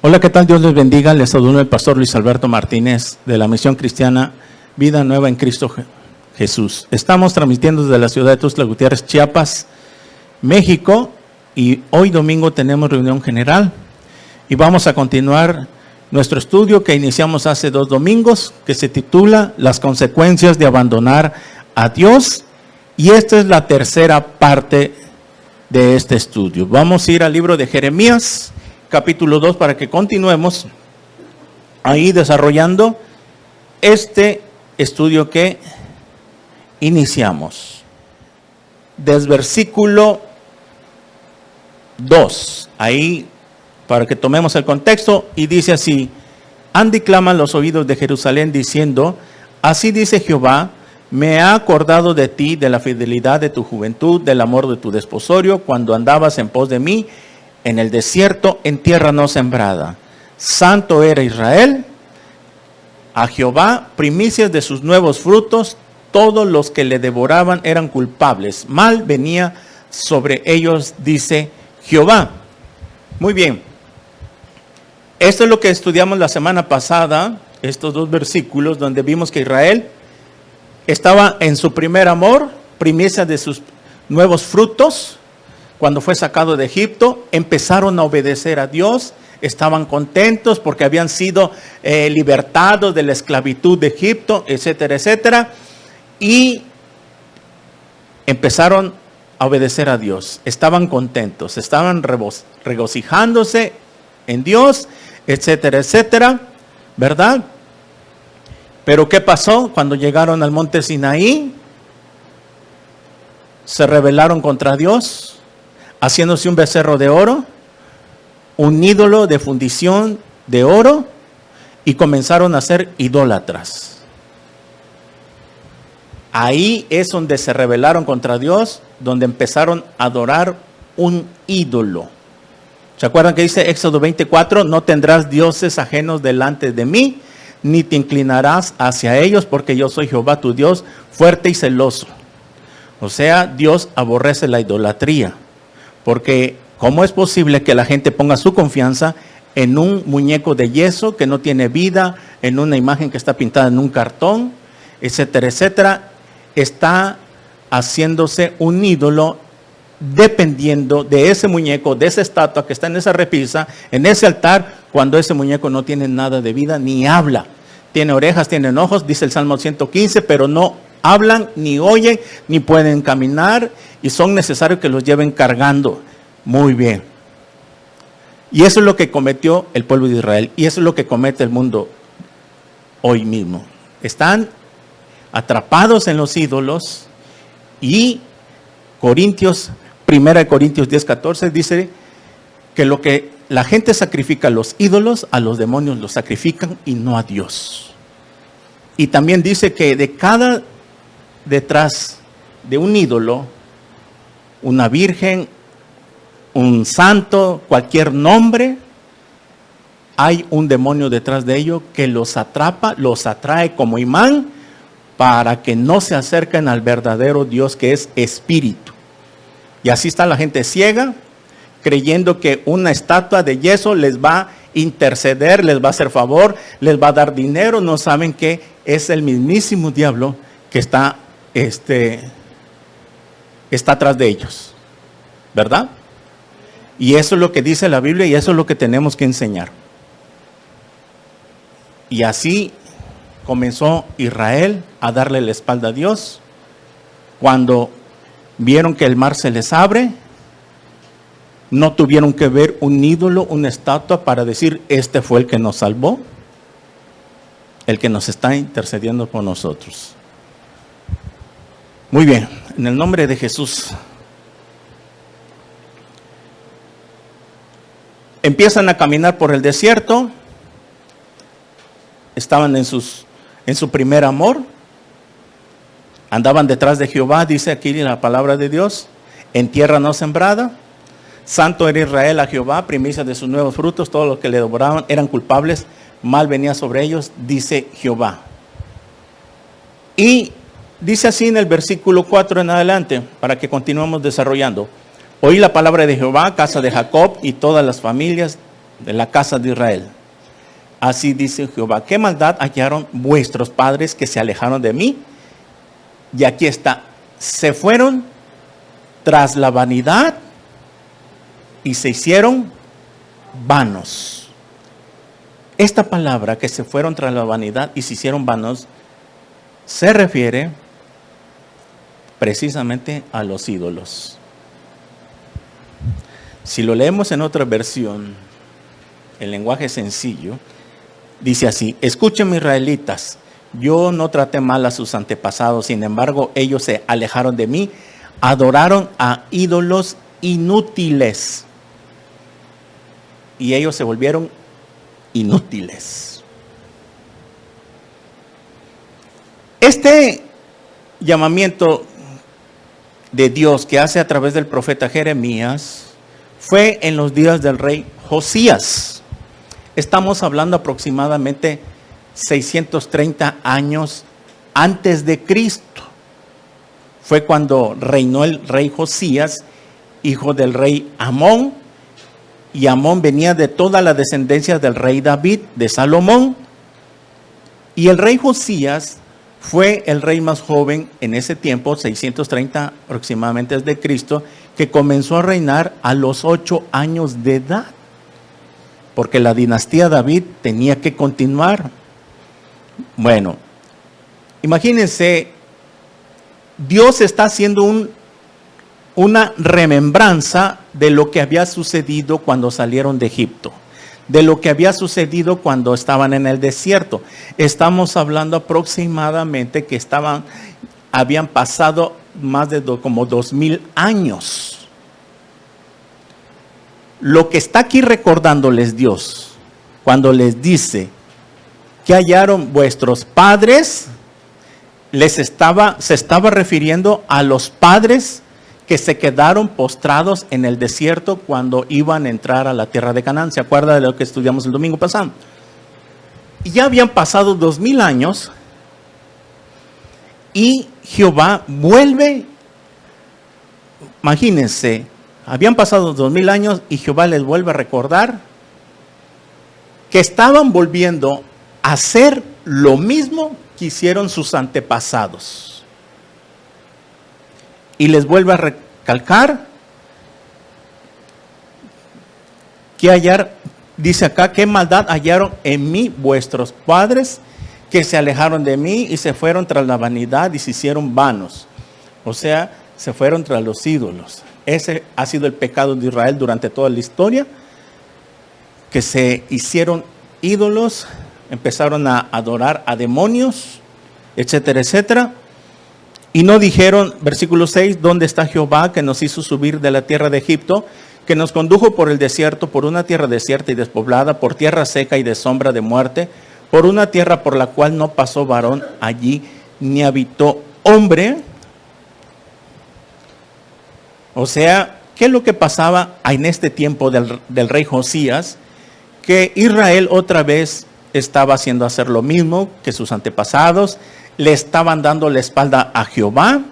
Hola, ¿qué tal? Dios les bendiga. Les saluda el pastor Luis Alberto Martínez de la Misión Cristiana Vida Nueva en Cristo Jesús. Estamos transmitiendo desde la ciudad de Tuxtla Gutiérrez, Chiapas, México, y hoy domingo tenemos reunión general y vamos a continuar nuestro estudio que iniciamos hace 2 domingos, que se titula Las consecuencias de abandonar a Dios, y esta es la tercera parte de este estudio. Vamos a ir al libro de Jeremías, capítulo 2, para que continuemos ahí desarrollando este estudio que iniciamos. Desde versículo 2, ahí para que tomemos el contexto, y dice así: han y claman los oídos de Jerusalén diciendo, así dice Jehová, me ha acordado de ti, de la fidelidad de tu juventud, del amor de tu desposorio, cuando andabas en pos de mí, en el desierto, en tierra no sembrada. Santo era Israel, a Jehová, primicias de sus nuevos frutos, todos los que le devoraban eran culpables. Mal venía sobre ellos, dice Jehová. Muy bien. Esto es lo que estudiamos la semana pasada, estos 2 versículos, donde vimos que Israel estaba en su primer amor, primicias de sus nuevos frutos. Cuando fue sacado de Egipto, empezaron a obedecer a Dios, estaban contentos porque habían sido libertados de la esclavitud de Egipto, etcétera, etcétera, y empezaron a obedecer a Dios, estaban contentos, estaban regocijándose en Dios, etcétera, etcétera, ¿verdad? Pero ¿qué pasó? Cuando llegaron al monte Sinaí, se rebelaron contra Dios, haciéndose un becerro de oro, un ídolo de fundición de oro, y comenzaron a ser idólatras. Ahí es donde se rebelaron contra Dios, donde empezaron a adorar un ídolo. ¿Se acuerdan que dice Éxodo 24? No tendrás dioses ajenos delante de mí, ni te inclinarás hacia ellos, porque yo soy Jehová tu Dios, fuerte y celoso. O sea, Dios aborrece la idolatría. Porque ¿cómo es posible que la gente ponga su confianza en un muñeco de yeso que no tiene vida, en una imagen que está pintada en un cartón, etcétera, etcétera? Está haciéndose un ídolo dependiendo de ese muñeco, de esa estatua que está en esa repisa, en ese altar, cuando ese muñeco no tiene nada de vida ni habla. Tiene orejas, tiene ojos, dice el Salmo 115, pero no hablan, ni oyen, ni pueden caminar, y son necesarios que los lleven cargando. Muy bien. Y eso es lo que cometió el pueblo de Israel, y eso es lo que comete el mundo hoy mismo. Están atrapados en los ídolos, y Corintios, 1 Corintios 10:14 dice que lo que la gente sacrifica a los ídolos, a los demonios los sacrifican y no a Dios. Y también dice que detrás de un ídolo, una virgen, un santo, cualquier nombre, hay un demonio detrás de ello que los atrapa, los atrae como imán para que no se acerquen al verdadero Dios, que es espíritu. Y así está la gente ciega, creyendo que una estatua de yeso les va a interceder, les va a hacer favor, les va a dar dinero. No saben que es el mismísimo diablo que está atrás de ellos, ¿verdad? Y eso es lo que dice la Biblia, y eso es lo que tenemos que enseñar. Y así comenzó Israel a darle la espalda a Dios. Cuando vieron que el mar se les abre, no tuvieron que ver un ídolo, una estatua, para decir, este fue el que nos salvó, el que nos está intercediendo por nosotros. Muy bien, en el nombre de Jesús. Empiezan a caminar por el desierto. Estaban en su primer amor. Andaban detrás de Jehová, dice aquí la palabra de Dios, en tierra no sembrada. Santo era Israel a Jehová, primicia de sus nuevos frutos, todos los que le devoraban eran culpables, mal venía sobre ellos, dice Jehová. Y dice así en el versículo 4 en adelante, para que continuemos desarrollando. Oí la palabra de Jehová, casa de Jacob y todas las familias de la casa de Israel. Así dice Jehová, ¿qué maldad hallaron vuestros padres que se alejaron de mí? Y aquí está, se fueron tras la vanidad y se hicieron vanos. Esta palabra, que se fueron tras la vanidad y se hicieron vanos, se refiere precisamente a los ídolos. Si lo leemos en otra versión, el lenguaje sencillo, dice así: escuchen, israelitas, yo no traté mal a sus antepasados, sin embargo ellos se alejaron de mí, adoraron a ídolos inútiles y ellos se volvieron inútiles. Este llamamiento de Dios que hace a través del profeta Jeremías fue en los días del rey Josías. Estamos hablando aproximadamente 630 años antes de Cristo. Fue cuando reinó el rey Josías, hijo del rey Amón, y Amón venía de toda la descendencia del rey David, de Salomón. Y el rey Josías fue el rey más joven en ese tiempo, 630 aproximadamente desde Cristo, que comenzó a reinar a los 8 años de edad, porque la dinastía David tenía que continuar. Bueno, imagínense, Dios está haciendo una remembranza de lo que había sucedido cuando salieron de Egipto, de lo que había sucedido cuando estaban en el desierto. Estamos hablando aproximadamente que habían pasado más de como 2000 años. Lo que está aquí recordándoles Dios, cuando les dice que hallaron vuestros padres, se estaba refiriendo a los padres que se quedaron postrados en el desierto cuando iban a entrar a la tierra de Canaán. ¿Se acuerda de lo que estudiamos el domingo pasado? Y ya habían pasado 2000 años y Jehová vuelve. Imagínense, habían pasado 2000 años y Jehová les vuelve a recordar que estaban volviendo a hacer lo mismo que hicieron sus antepasados. Y les vuelve a recalcar que dice acá, ¿qué maldad hallaron en mí vuestros padres que se alejaron de mí y se fueron tras la vanidad y se hicieron vanos? O sea, se fueron tras los ídolos. Ese ha sido el pecado de Israel durante toda la historia, que se hicieron ídolos, empezaron a adorar a demonios, etcétera, etcétera. Y no dijeron, versículo 6, ¿dónde está Jehová que nos hizo subir de la tierra de Egipto, que nos condujo por el desierto, por una tierra desierta y despoblada, por tierra seca y de sombra de muerte, por una tierra por la cual no pasó varón allí, ni habitó hombre? O sea, ¿qué es lo que pasaba en este tiempo del rey Josías? Que Israel otra vez estaba haciendo hacer lo mismo que sus antepasados, le estaban dando la espalda a Jehová,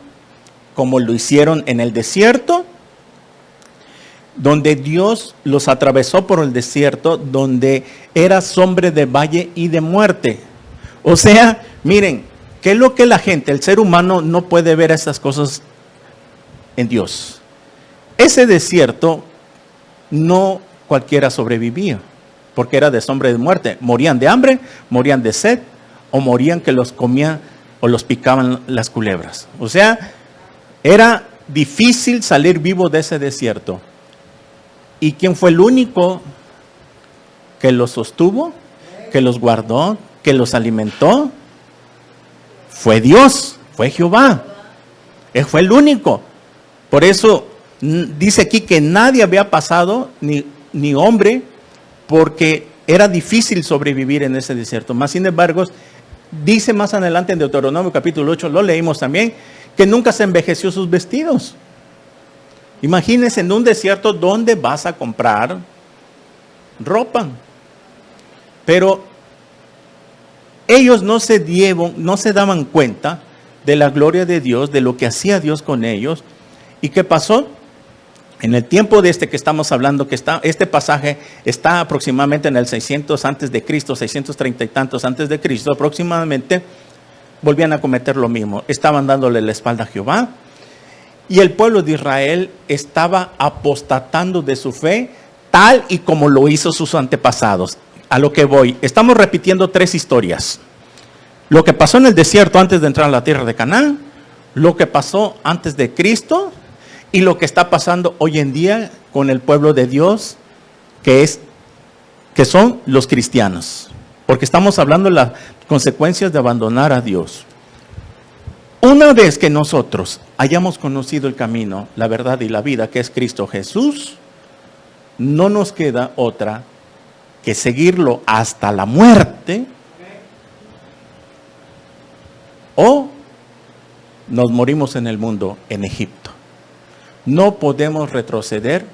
como lo hicieron en el desierto, donde Dios los atravesó por el desierto, donde era sombra de valle y de muerte. O sea, miren, ¿qué es lo que la gente, el ser humano, no puede ver esas cosas en Dios? Ese desierto no cualquiera sobrevivía, porque era de sombra de muerte. Morían de hambre, morían de sed, o morían que los comían o los picaban las culebras. O sea, era difícil salir vivo de ese desierto. ¿Y quién fue el único que los sostuvo, que los guardó, que los alimentó? Fue Dios, fue Jehová. Él fue el único. Por eso dice aquí que nadie había pasado, ni hombre, porque era difícil sobrevivir en ese desierto. Más sin embargo, dice más adelante en Deuteronomio capítulo 8, lo leímos también, que nunca se envejeció sus vestidos. Imagínense en un desierto donde vas a comprar ropa. Pero ellos no se daban cuenta de la gloria de Dios, de lo que hacía Dios con ellos. ¿Y qué pasó? En el tiempo de este que estamos hablando, este pasaje está aproximadamente en el 600 antes de Cristo, 630 y tantos antes de Cristo, aproximadamente, volvían a cometer lo mismo. Estaban dándole la espalda a Jehová y el pueblo de Israel estaba apostatando de su fe, tal y como lo hizo sus antepasados. A lo que voy, estamos repitiendo 3 historias. Lo que pasó en el desierto antes de entrar a la tierra de Canaán, lo que pasó antes de Cristo y lo que está pasando hoy en día con el pueblo de Dios, que son los cristianos. Porque estamos hablando de las consecuencias de abandonar a Dios. Una vez que nosotros hayamos conocido el camino, la verdad y la vida, que es Cristo Jesús, no nos queda otra que seguirlo hasta la muerte, o nos morimos en el mundo, en Egipto. No podemos retroceder,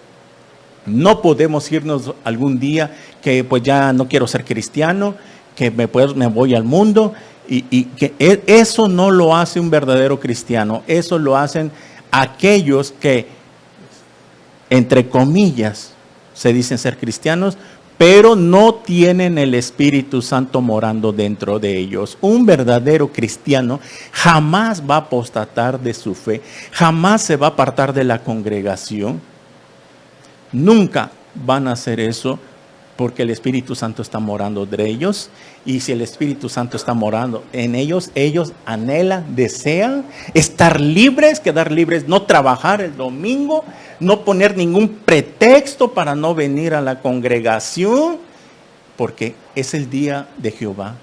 no podemos irnos algún día que pues ya no quiero ser cristiano, que me voy al mundo, y que eso no lo hace un verdadero cristiano. Eso lo hacen aquellos que, entre comillas, se dicen ser cristianos, pero no tienen el Espíritu Santo morando dentro de ellos. Un verdadero cristiano jamás va a apostatar de su fe, jamás se va a apartar de la congregación. Nunca van a hacer eso porque el Espíritu Santo está morando de ellos. Y si el Espíritu Santo está morando en ellos, ellos anhelan, desean estar libres, quedar libres, no trabajar el domingo, no poner ningún pretexto para no venir a la congregación, porque es el día de Jehová.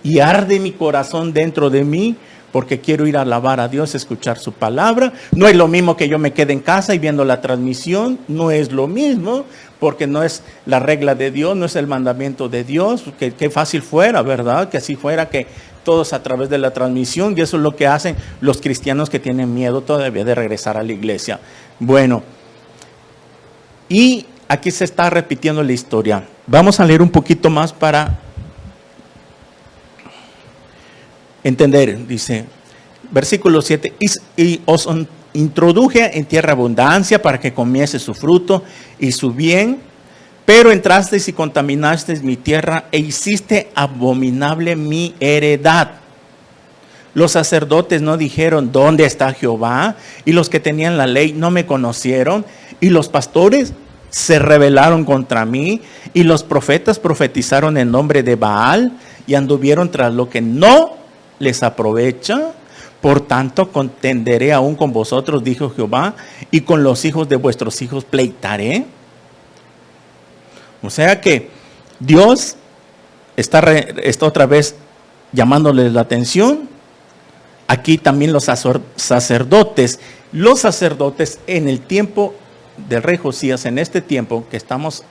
Y arde mi corazón dentro de mí, porque quiero ir a alabar a Dios, escuchar su palabra. No es lo mismo que yo me quede en casa y viendo la transmisión, no es lo mismo, porque no es la regla de Dios, no es el mandamiento de Dios. Que fácil fuera, ¿verdad? Que así fuera, que todos a través de la transmisión, y eso es lo que hacen los cristianos que tienen miedo todavía de regresar a la iglesia. Bueno, y aquí se está repitiendo la historia. Vamos a leer un poquito más para entender. Dice, versículo 7, y os introduje en tierra abundancia para que comiese su fruto y su bien, pero entrasteis y contaminasteis mi tierra e hiciste abominable mi heredad. Los sacerdotes no dijeron, ¿dónde está Jehová? Y los que tenían la ley no me conocieron, y los pastores se rebelaron contra mí, y los profetas profetizaron en nombre de Baal, y anduvieron tras lo que no les aprovecha. Por tanto, contenderé aún con vosotros, dijo Jehová, y con los hijos de vuestros hijos pleitaré. O sea que Dios está otra vez llamándoles la atención. Aquí también los sacerdotes en el tiempo del rey Josías, en este tiempo que estamos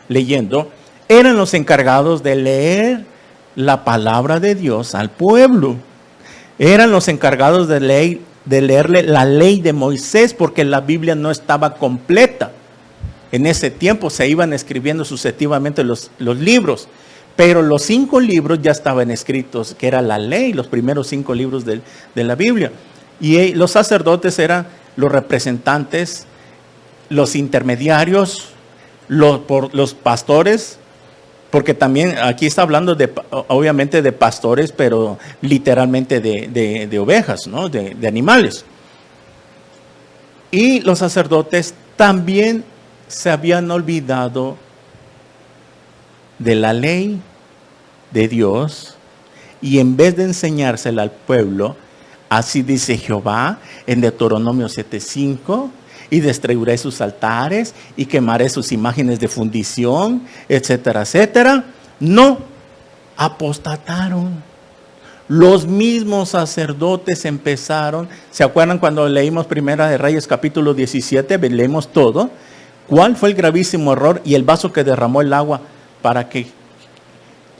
leyendo, eran los encargados de leer la palabra de Dios al pueblo. Eran los encargados de leerle la ley de Moisés, porque la Biblia no estaba completa. En ese tiempo se iban escribiendo sucesivamente los libros, pero los 5 libros ya estaban escritos, que era la ley, los primeros 5 libros de la Biblia. Y los sacerdotes eran los representantes, los intermediarios, los pastores, porque también aquí está hablando obviamente de pastores, pero literalmente de ovejas, ¿no? De animales. Y los sacerdotes también se habían olvidado de la ley de Dios, y en vez de enseñársela al pueblo, así dice Jehová en Deuteronomio 7:5, y destruiré sus altares y quemaré sus imágenes de fundición, etcétera, etcétera. No, apostataron. Los mismos sacerdotes empezaron. ¿Se acuerdan cuando leímos Primera de Reyes capítulo 17? Leemos todo. ¿Cuál fue el gravísimo error y el vaso que derramó el agua para que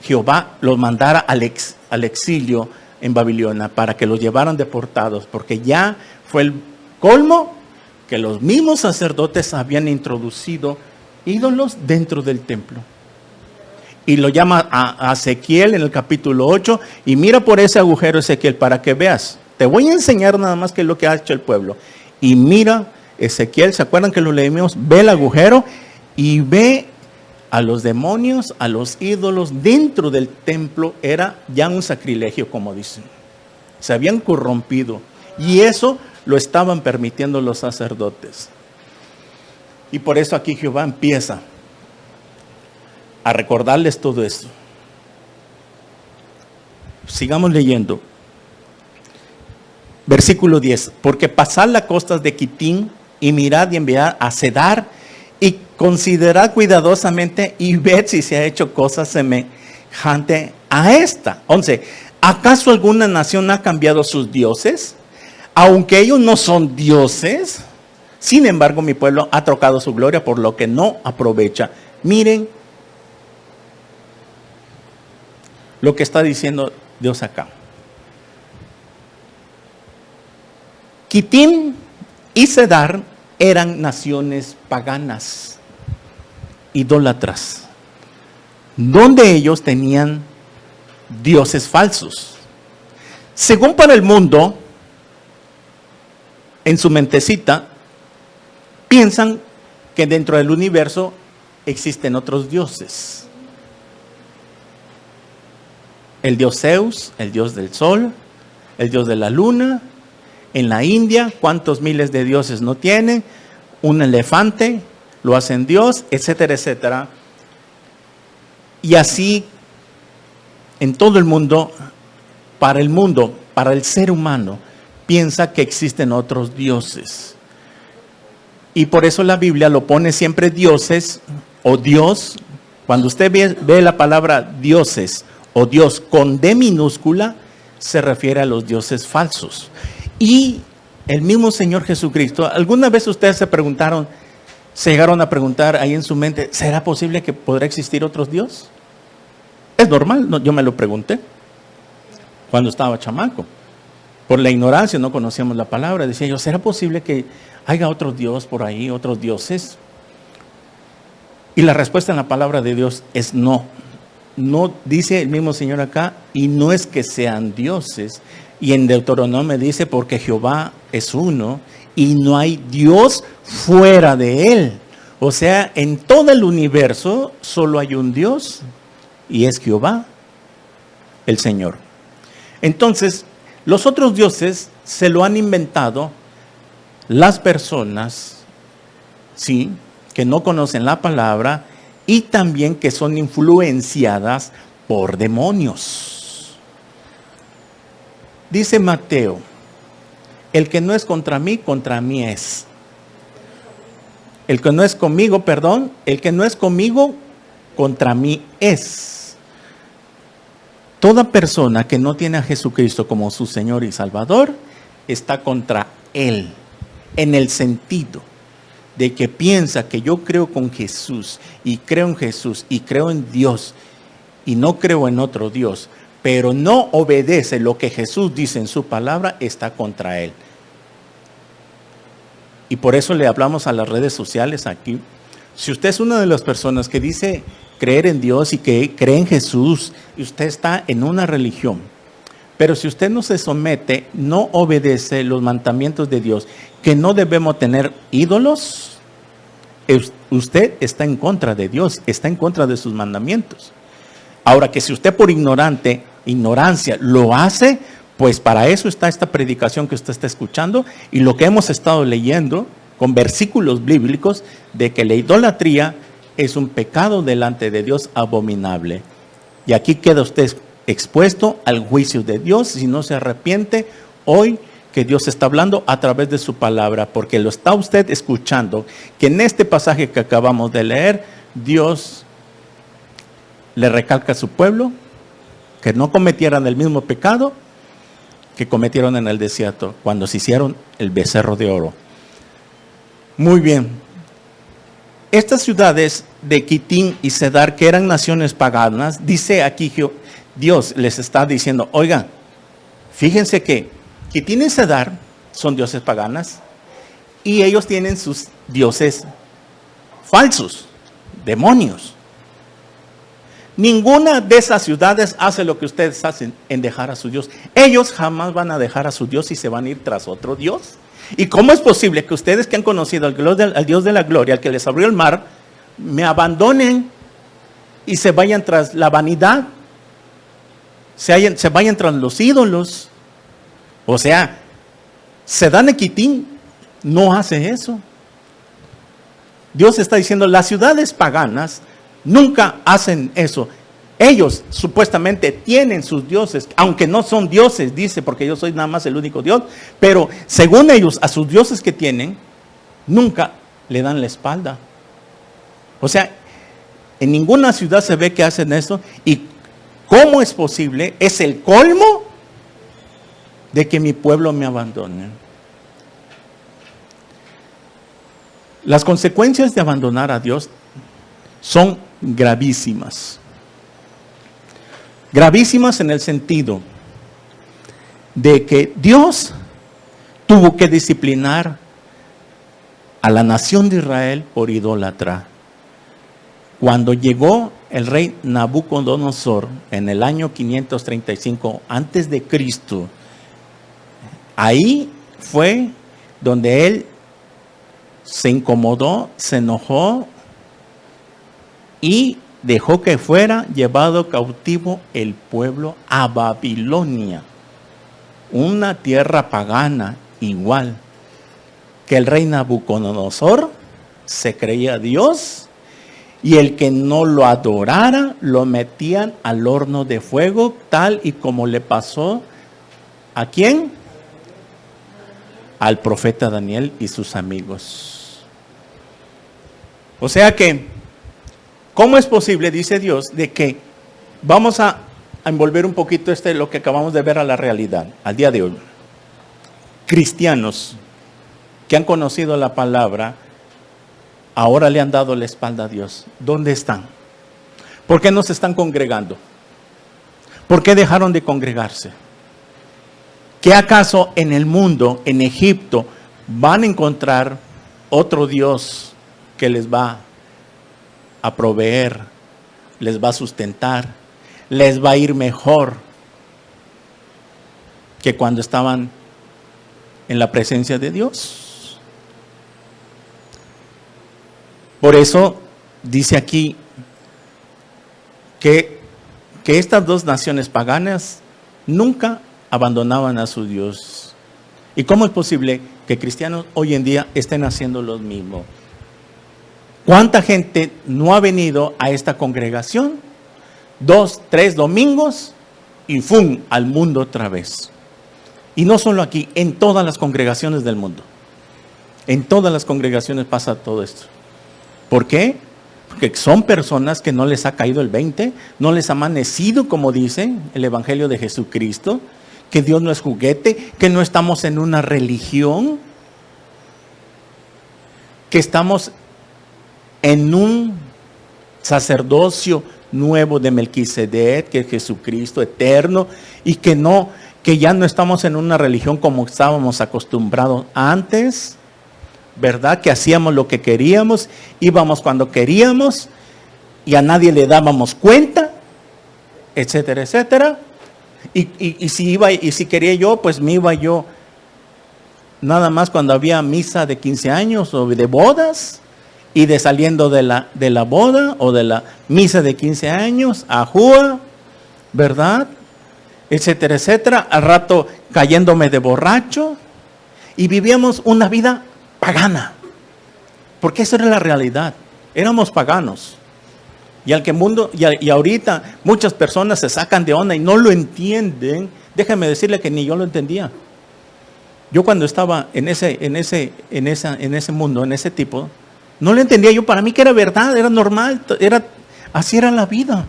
Jehová los mandara al exilio en Babilonia, para que los llevaran deportados? Porque ya fue el colmo que los mismos sacerdotes habían introducido ídolos dentro del templo. Y lo llama a Ezequiel en el capítulo 8, y mira por ese agujero, Ezequiel, para que veas. Te voy a enseñar nada más qué es lo que ha hecho el pueblo. Y mira Ezequiel, ¿se acuerdan que lo leímos? Ve el agujero y ve a los demonios, a los ídolos dentro del templo. Era ya un sacrilegio, como dicen. Se habían corrompido y eso lo estaban permitiendo los sacerdotes. Y por eso aquí Jehová empieza a recordarles todo esto. Sigamos leyendo. Versículo 10. Porque pasad las costas de Quitín y mirad y enviad a Cedar y considerad cuidadosamente y ved si se ha hecho cosa semejante a esta. 11. ¿Acaso alguna nación ha cambiado sus dioses? Aunque ellos no son dioses, sin embargo mi pueblo ha trocado su gloria por lo que no aprovecha. Miren lo que está diciendo Dios acá. Quitín y Cedar eran naciones paganas, idólatras, donde ellos tenían dioses falsos. Según para el mundo, en su mentecita, piensan que dentro del universo existen otros dioses. El dios Zeus, el dios del sol, el dios de la luna. En la India, ¿cuántos miles de dioses no tienen? Un elefante, lo hacen Dios, etcétera, etcétera. Y así, en todo el mundo, para el ser humano, piensa que existen otros dioses. Y por eso la Biblia lo pone siempre dioses o Dios. Cuando usted ve la palabra dioses o Dios con D minúscula, se refiere a los dioses falsos. Y el mismo Señor Jesucristo, ¿alguna vez ustedes se llegaron a preguntar ahí en su mente, ¿será posible que podrá existir otro Dios? Es normal, yo me lo pregunté cuando estaba chamaco. Por la ignorancia no conocíamos la palabra. Decía yo, ¿será posible que haya otro Dios por ahí, otros dioses? Y la respuesta en la palabra de Dios es no. No, dice el mismo Señor acá, y no es que sean dioses. Y en Deuteronomio dice, porque Jehová es uno y no hay Dios fuera de él. O sea, en todo el universo solo hay un Dios y es Jehová, el Señor. Entonces, los otros dioses se lo han inventado las personas, sí, que no conocen la palabra y también que son influenciadas por demonios. Dice Mateo, el que no es contra mí es. El que no es conmigo, el que no es conmigo, contra mí es. Toda persona que no tiene a Jesucristo como su Señor y Salvador, está contra Él, en el sentido de que piensa que yo creo con Jesús, y creo en Jesús, y creo en Dios, y no creo en otro Dios, pero no obedece lo que Jesús dice en su palabra, está contra Él. Y por eso le hablamos a las redes sociales aquí. Si usted es una de las personas que dice creer en Dios y que cree en Jesús, y usted está en una religión, pero si usted no se somete, no obedece los mandamientos de Dios, que no debemos tener ídolos, usted está en contra de Dios, está en contra de sus mandamientos. Ahora que si usted por ignorancia lo hace, pues para eso está esta predicación que usted está escuchando y lo que hemos estado leyendo con versículos bíblicos de que la idolatría es un pecado delante de Dios abominable. Y aquí queda usted expuesto al juicio de Dios si no se arrepiente hoy, que Dios está hablando a través de su palabra, porque lo está usted escuchando, que en este pasaje que acabamos de leer, Dios le recalca a su pueblo que no cometieran el mismo pecado que cometieron en el desierto cuando se hicieron el becerro de oro. Muy bien. Estas ciudades de Quitín y Cedar, que eran naciones paganas, dice aquí Dios les está diciendo, oigan, fíjense que Quitín y Cedar son dioses paganas y ellos tienen sus dioses falsos, demonios. Ninguna de esas ciudades hace lo que ustedes hacen en dejar a su Dios. Ellos jamás van a dejar a su Dios y se van a ir tras otro Dios. ¿Y cómo es posible que ustedes que han conocido al Dios de la gloria, al que les abrió el mar, me abandonen y se vayan tras la vanidad? Se vayan tras los ídolos. O sea, Sedán Quitín no hace eso. Dios está diciendo, las ciudades paganas nunca hacen eso. Ellos supuestamente tienen sus dioses, aunque no son dioses, dice, porque yo soy nada más el único Dios. Pero según ellos, a sus dioses que tienen, nunca le dan la espalda. O sea, en ninguna ciudad se ve que hacen eso. ¿Y cómo es posible? Es el colmo de que mi pueblo me abandone. Las consecuencias de abandonar a Dios son gravísimas. Gravísimas en el sentido de que Dios tuvo que disciplinar a la nación de Israel por idólatra. Cuando llegó el rey Nabucodonosor en el año 535 antes de Cristo, ahí fue donde él se incomodó, se enojó y dejó que fuera llevado cautivo el pueblo a Babilonia, una tierra pagana igual, que el rey Nabucodonosor se creía Dios y el que no lo adorara lo metían al horno de fuego, tal y como le pasó ¿a quién? Al profeta Daniel y sus amigos. O sea que, ¿cómo es posible, dice Dios, de que vamos a envolver un poquito lo que acabamos de ver a la realidad, al día de hoy? Cristianos que han conocido la palabra, ahora le han dado la espalda a Dios. ¿Dónde están? ¿Por qué no se están congregando? ¿Por qué dejaron de congregarse? ¿Qué acaso en el mundo, en Egipto, van a encontrar otro Dios que les va a proveer, les va a sustentar, les va a ir mejor que cuando estaban en la presencia de Dios? Por eso dice aquí que estas dos naciones paganas nunca abandonaban a su Dios. ¿Y cómo es posible que cristianos hoy en día estén haciendo lo mismo? ¿Cuánta gente no ha venido a esta congregación? 2, 3 domingos y ¡fum! Al mundo otra vez. Y no solo aquí, en todas las congregaciones del mundo. En todas las congregaciones pasa todo esto. ¿Por qué? Porque son personas que no les ha caído el 20, no les ha amanecido, como dice el Evangelio de Jesucristo, que Dios no es juguete, que no estamos en una religión, que estamos en un sacerdocio nuevo de Melquisedec, que es Jesucristo eterno, y que ya no estamos en una religión como estábamos acostumbrados antes, ¿verdad? Que hacíamos lo que queríamos, íbamos cuando queríamos y a nadie le dábamos cuenta, etcétera, etcétera. Y si quería yo, pues me iba yo nada más cuando había misa de 15 años o de bodas, y de saliendo de la boda o de la misa de 15 años, ajúa, ¿verdad? Etcétera, etcétera. Al rato cayéndome de borracho, y vivíamos una vida pagana, porque esa era la realidad. Éramos paganos. Y ahorita muchas personas se sacan de onda y no lo entienden. Déjame decirle que ni yo lo entendía. Yo cuando estaba en ese mundo, en ese tipo, no lo entendía yo. Para mí que era verdad, era normal, así era la vida.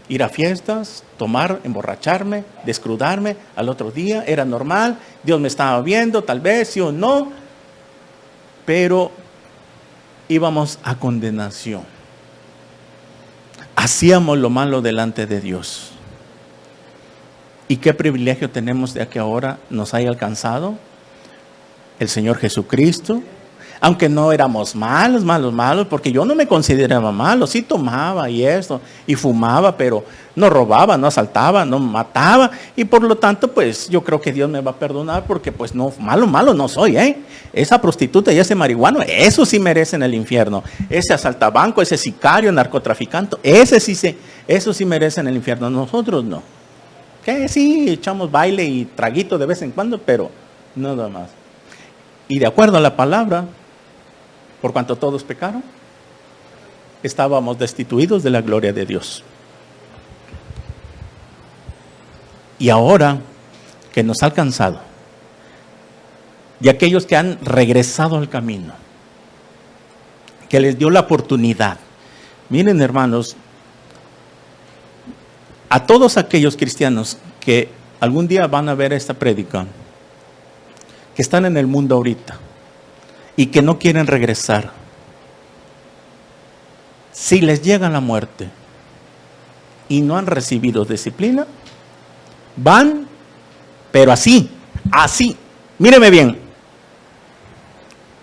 Ir a fiestas, tomar, emborracharme, descrudarme al otro día, era normal. Dios me estaba viendo, tal vez, sí o no, pero íbamos a condenación. Hacíamos lo malo delante de Dios. ¿Y qué privilegio tenemos de que ahora nos haya alcanzado el Señor Jesucristo? Aunque no éramos malos, porque yo no me consideraba malo, sí tomaba y esto, y fumaba, pero no robaba, no asaltaba, no mataba, y por lo tanto, pues yo creo que Dios me va a perdonar, porque pues no, malo no soy, Esa prostituta y ese marihuano, eso sí merecen el infierno. Ese asaltabanco, ese sicario, narcotraficante, eso sí merecen el infierno, nosotros no. Que sí, echamos baile y traguito de vez en cuando, pero nada más. Y de acuerdo a la palabra, por cuanto todos pecaron, estábamos destituidos de la gloria de Dios. Y ahora que nos ha alcanzado, y aquellos que han regresado al camino, que les dio la oportunidad. Miren, hermanos, a todos aquellos cristianos que algún día van a ver esta prédica, que están en el mundo ahorita y que no quieren regresar, si les llega la muerte y no han recibido disciplina, van, pero así, míreme bien,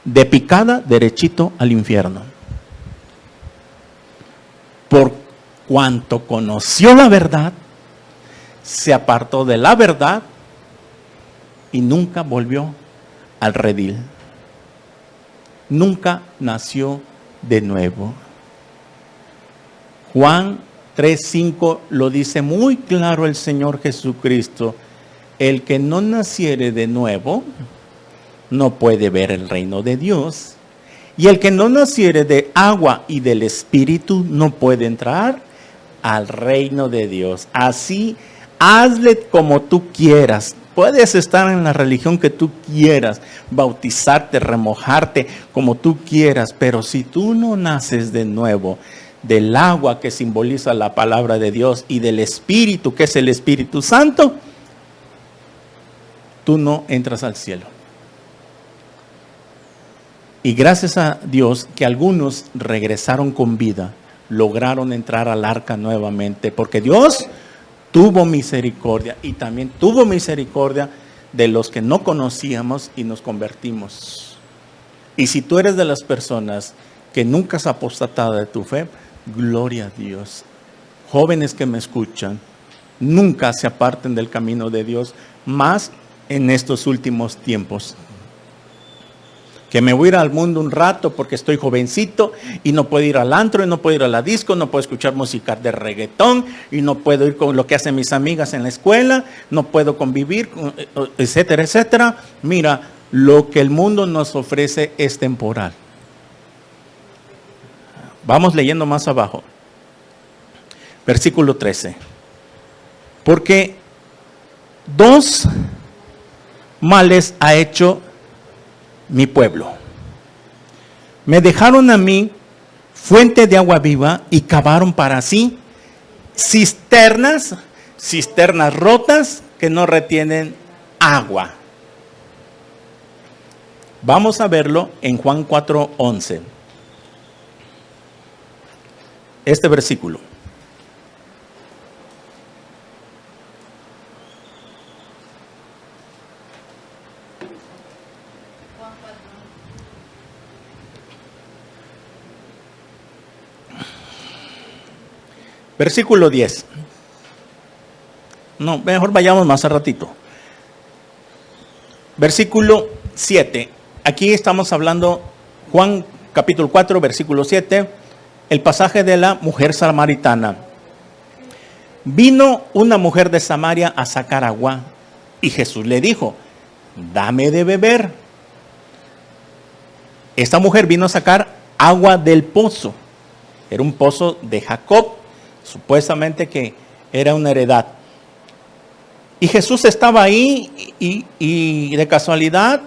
de picada derechito al infierno. Por cuanto conoció la verdad, se apartó de la verdad y nunca volvió al redil. Nunca nació de nuevo. Juan 3:5 lo dice muy claro el Señor Jesucristo: el que no naciere de nuevo no puede ver el reino de Dios, y el que no naciere de agua y del Espíritu no puede entrar al reino de Dios. Así, hazle como tú quieras. Puedes estar en la religión que tú quieras, bautizarte, remojarte como tú quieras, pero si tú no naces de nuevo del agua que simboliza la palabra de Dios y del Espíritu que es el Espíritu Santo, tú no entras al cielo. Y gracias a Dios que algunos regresaron con vida, lograron entrar al arca nuevamente, porque Dios tuvo misericordia y también tuvo misericordia de los que no conocíamos y nos convertimos. Y si tú eres de las personas que nunca has apostatado de tu fe, gloria a Dios. Jóvenes que me escuchan, nunca se aparten del camino de Dios, más en estos últimos tiempos. Que me voy a ir al mundo un rato porque estoy jovencito y no puedo ir al antro, y no puedo ir a la disco, no puedo escuchar música de reggaetón, y no puedo ir con lo que hacen mis amigas en la escuela, no puedo convivir, etcétera, etcétera. Mira, lo que el mundo nos ofrece es temporal. Vamos leyendo más abajo. Versículo 13. Porque 2 males ha hecho mi pueblo. Me dejaron a mí fuente de agua viva y cavaron para sí cisternas rotas que no retienen agua. Vamos a verlo en Juan 4:11. Este versículo. Versículo 10. No, mejor vayamos más a ratito. Versículo 7. Aquí estamos hablando, Juan capítulo 4, versículo 7, el pasaje de la mujer samaritana. Vino una mujer de Samaria a sacar agua y Jesús le dijo: dame de beber. Esta mujer vino a sacar agua del pozo. Era un pozo de Jacob, supuestamente que era una heredad. Y Jesús estaba ahí y de casualidad,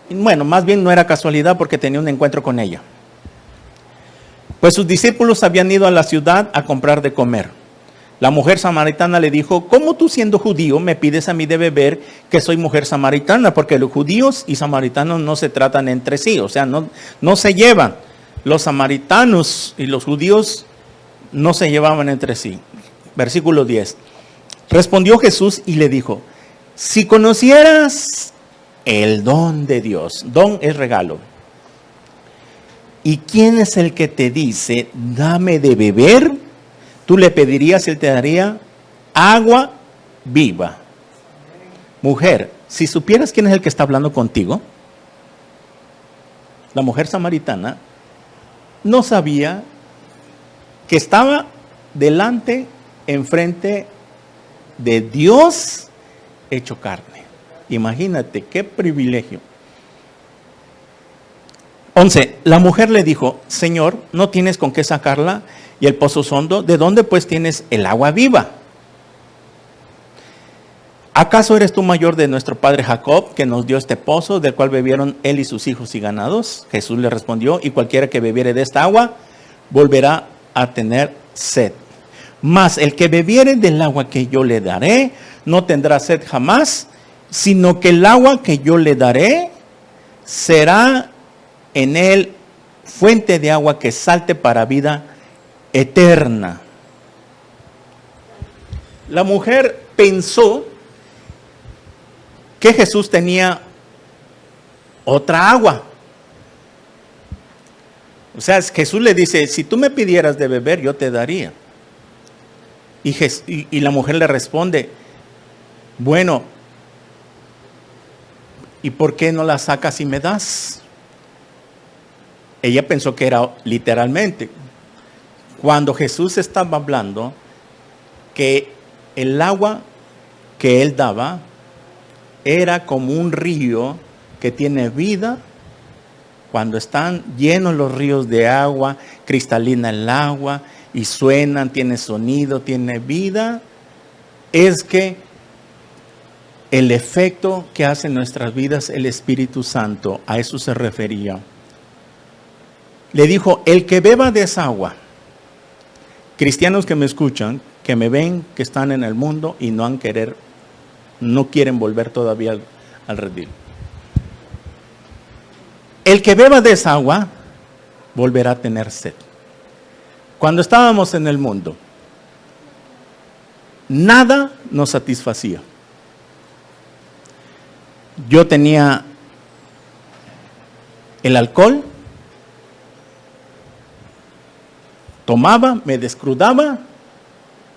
bueno, más bien no era casualidad porque tenía un encuentro con ella. Pues sus discípulos habían ido a la ciudad a comprar de comer. La mujer samaritana le dijo: ¿cómo tú, siendo judío, me pides a mí de beber, que soy mujer samaritana? Porque los judíos y samaritanos no se tratan entre sí, o sea, no se llevan. Los samaritanos y los judíos no se llevaban entre sí. Versículo 10. Respondió Jesús y le dijo: si conocieras el don de Dios, don es regalo, ¿Y quién es el que te dice, dame de beber? Tú le pedirías y él te daría agua viva. Mujer, si supieras quién es el que está hablando contigo, la mujer samaritana no sabía que estaba delante, enfrente de Dios hecho carne. Imagínate, qué privilegio. 11. La mujer le dijo, Señor, ¿no tienes con qué sacarla? Y el pozo es hondo, ¿de dónde pues tienes el agua viva? ¿Acaso eres tú mayor de nuestro padre Jacob, que nos dio este pozo, del cual bebieron él y sus hijos y ganados? Jesús le respondió, y cualquiera que bebiere de esta agua, volverá a tener sed. Mas el que bebiere del agua que yo le daré, no tendrá sed jamás, sino que el agua que yo le daré, será en él fuente de agua que salte para vida eterna. La mujer pensó que Jesús tenía otra agua. O sea, Jesús le dice, si tú me pidieras de beber, yo te daría. Y la mujer le responde, bueno, ¿y por qué no la sacas y me das? Ella pensó que era literalmente. Cuando Jesús estaba hablando, que el agua que él daba era como un río que tiene vida. Cuando están llenos los ríos de agua, cristalina el agua y suenan, tiene sonido, tiene vida, es que el efecto que hace en nuestras vidas el Espíritu Santo, a eso se refería. Le dijo, el que beba de esa agua, cristianos que me escuchan, que me ven, que están en el mundo y no quieren volver todavía al redil. El que beba de esa agua, volverá a tener sed. Cuando estábamos en el mundo, nada nos satisfacía. Yo tenía el alcohol, tomaba, me descrudaba,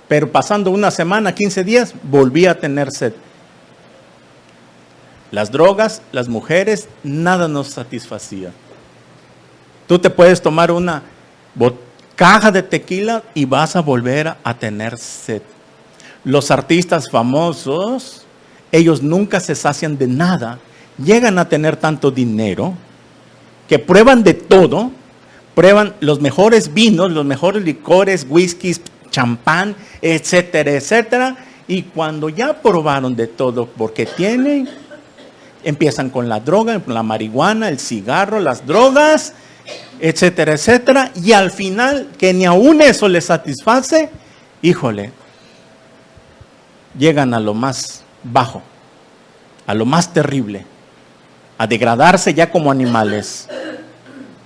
pero pasando una semana, 15 días, volvía a tener sed. Las drogas, las mujeres, nada nos satisfacía. Tú te puedes tomar una caja de tequila y vas a volver a tener sed. Los artistas famosos, ellos nunca se sacian de nada, llegan a tener tanto dinero que prueban de todo, prueban los mejores vinos, los mejores licores, whiskies, champán, etcétera, etcétera, y cuando ya probaron de todo porque tienen, empiezan con la droga, la marihuana, el cigarro, las drogas, etcétera, etcétera, y al final, que ni aún eso les satisface, híjole, llegan a lo más bajo, a lo más terrible, a degradarse ya como animales,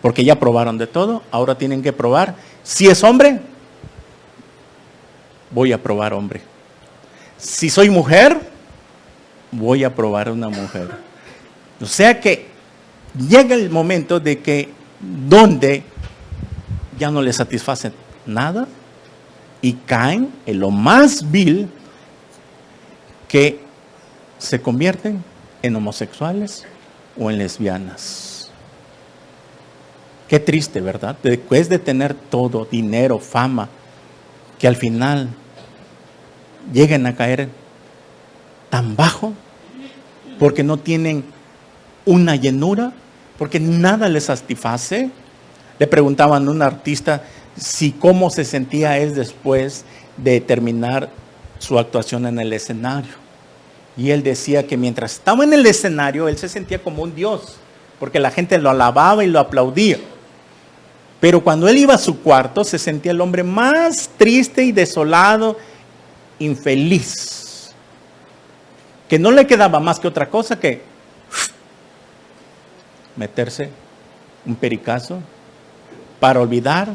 porque ya probaron de todo, ahora tienen que probar, si es hombre, voy a probar hombre, si soy mujer, voy a probar una mujer. O sea que llega el momento de que donde ya no les satisface nada y caen en lo más vil, que se convierten en homosexuales o en lesbianas. Qué triste, ¿verdad? Después de tener todo, dinero, fama, que al final lleguen a caer tan bajo porque no tienen una llenura, porque nada les satisface. Le preguntaban a un artista si cómo se sentía él después de terminar su actuación en el escenario. Y él decía que mientras estaba en el escenario, él se sentía como un dios, porque la gente lo alababa y lo aplaudía. Pero cuando él iba a su cuarto, se sentía el hombre más triste y desolado, infeliz, que no le quedaba más que otra cosa que meterse un pericazo para olvidar,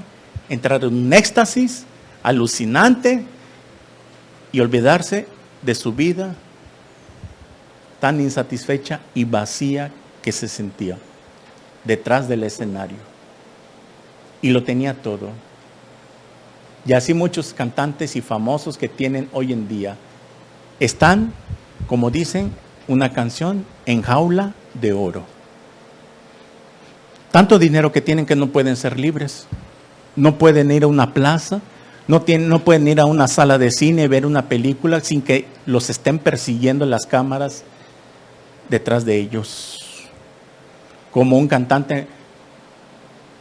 entrar en un éxtasis alucinante y olvidarse de su vida tan insatisfecha y vacía que se sentía detrás del escenario. y lo tenía todo. Y así muchos cantantes y famosos que tienen hoy en día están, como dicen, una canción en jaula de oro. Tanto dinero que tienen que no pueden ser libres. No pueden ir a una plaza, no pueden ir a una sala de cine y ver una película sin que los estén persiguiendo las cámaras detrás de ellos. Como un cantante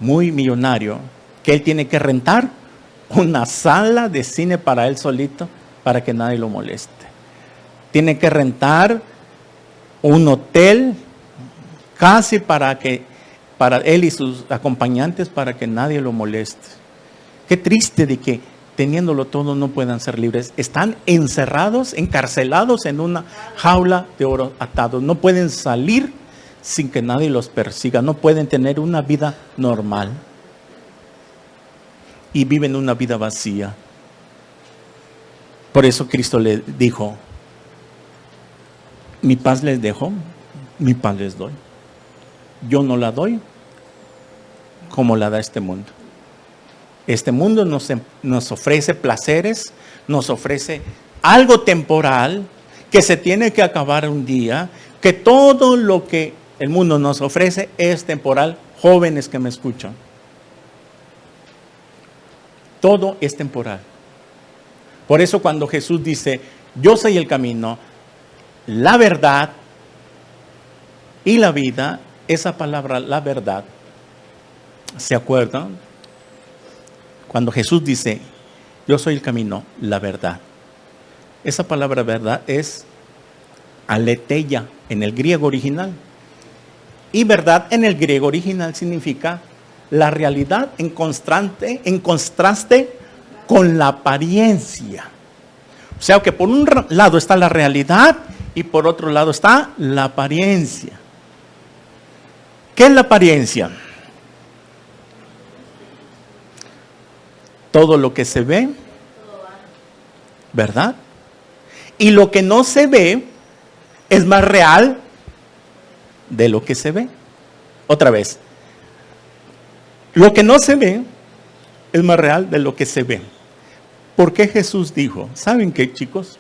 muy millonario, que él tiene que rentar una sala de cine para él solito, para que nadie lo moleste. Tiene que rentar un hotel casi para él y sus acompañantes, para que nadie lo moleste. Qué triste de que teniéndolo todo no puedan ser libres. Están encerrados, encarcelados en una jaula de oro, atados. No pueden salir sin que nadie los persiga. No pueden tener una vida normal. Y viven una vida vacía. Por eso Cristo le dijo: mi paz les dejo, mi paz les doy. Yo no la doy como la da este mundo. Este mundo nos ofrece placeres, nos ofrece algo temporal que se tiene que acabar un día, que todo lo que el mundo nos ofrece es temporal. Jóvenes que me escuchan, todo es temporal. Por eso cuando Jesús dice: yo soy el camino, la verdad y la vida, esa palabra, la verdad, ¿se acuerdan? Cuando Jesús dice: yo soy el camino, la verdad. Esa palabra verdad es aletheia en el griego original. Y verdad en el griego original significa la realidad en contraste con la apariencia. O sea que por un lado está la realidad y por otro lado está la apariencia. ¿Qué es la apariencia? Todo lo que se ve, ¿verdad? Y lo que no se ve es más real de lo que se ve. Otra vez, lo que no se ve es más real de lo que se ve. ¿Por qué Jesús dijo? ¿Saben qué, chicos?